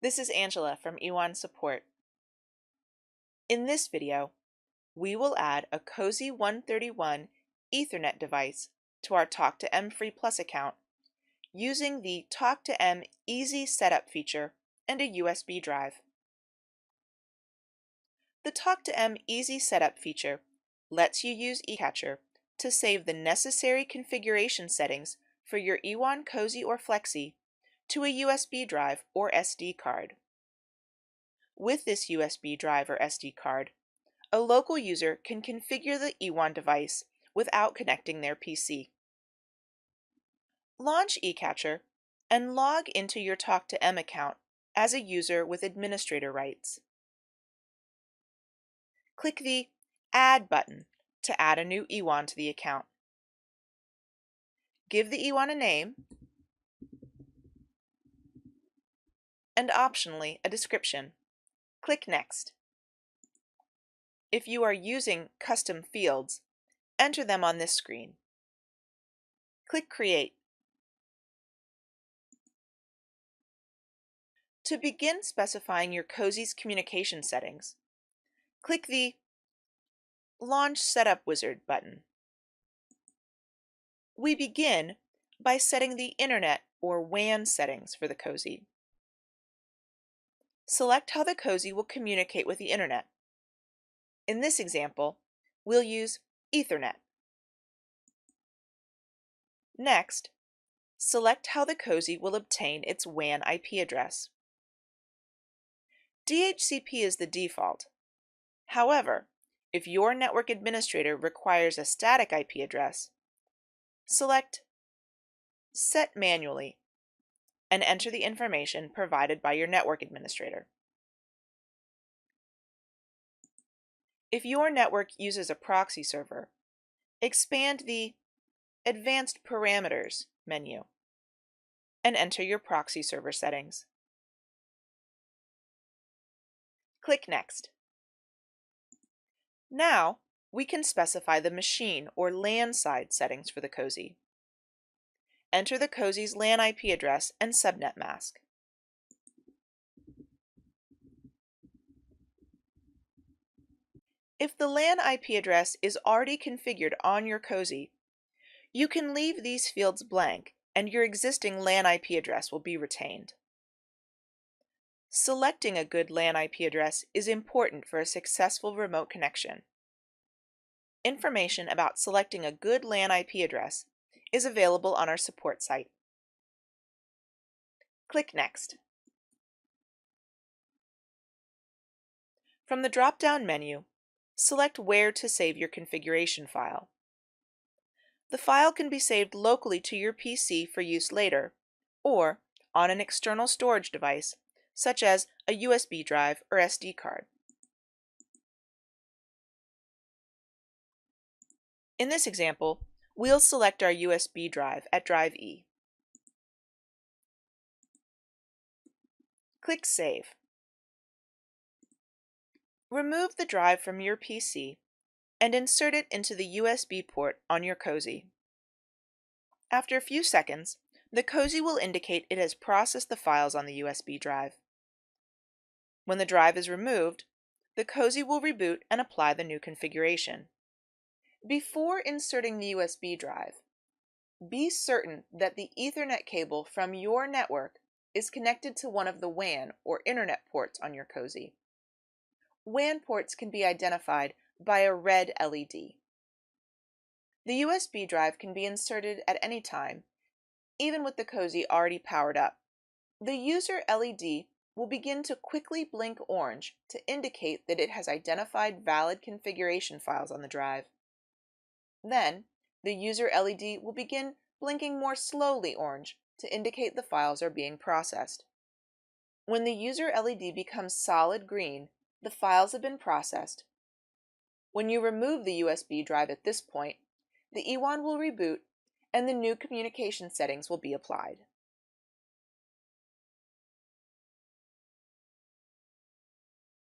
This is Angela from E1 Support. In this video, we will add a Cozy 131 Ethernet device to our Talk2M Free Plus account using the Talk2M Easy Setup feature and a USB drive. The Talk2M Easy Setup feature lets you use eCatcher to save the necessary configuration settings for your E1 Cozy or Flexi to a USB drive or SD card. With this USB drive or SD card, a local user can configure the E1 device without connecting their PC. Launch eCatcher and log into your Talk2M account as a user with administrator rights. Click the Add button to add a new E1 to the account. Give the E1 a name and optionally a description. Click Next. If you are using custom fields, enter them on this screen. Click Create. To begin specifying your Cozy's communication settings, click the Launch Setup Wizard button. We begin by setting the Internet or WAN settings for the Cozy. Select how the Cozy will communicate with the Internet. In this example, we'll use Ethernet. Next, select how the Cozy will obtain its WAN IP address. DHCP is the default. However, if your network administrator requires a static IP address, select Set Manually and enter the information provided by your network administrator. If your network uses a proxy server, expand the Advanced Parameters menu and enter your proxy server settings. Click Next. Now, we can specify the machine or LAN side settings for the Cozy. Enter the Cozy's LAN IP address and subnet mask. If the LAN IP address is already configured on your Cozy, you can leave these fields blank and your existing LAN IP address will be retained. Selecting a good LAN IP address is important for a successful remote connection. Information about selecting a good LAN IP address is available on our support site. Click Next. From the drop-down menu, select where to save your configuration file. The file can be saved locally to your PC for use later, or on an external storage device, such as a USB drive or SD card. In this example, we'll select our USB drive at Drive E. Click Save. Remove the drive from your PC and insert it into the USB port on your Cozy. After a few seconds, the Cozy will indicate it has processed the files on the USB drive. When the drive is removed, the Cozy will reboot and apply the new configuration. Before inserting the USB drive, be certain that the Ethernet cable from your network is connected to one of the WAN or Internet ports on your Cozy. WAN ports can be identified by a red LED. The USB drive can be inserted at any time, even with the Cozy already powered up. The user LED will begin to quickly blink orange to indicate that it has identified valid configuration files on the drive. Then, the user LED will begin blinking more slowly orange to indicate the files are being processed. When the user LED becomes solid green, the files have been processed. When you remove the USB drive at this point, the E1 will reboot and the new communication settings will be applied.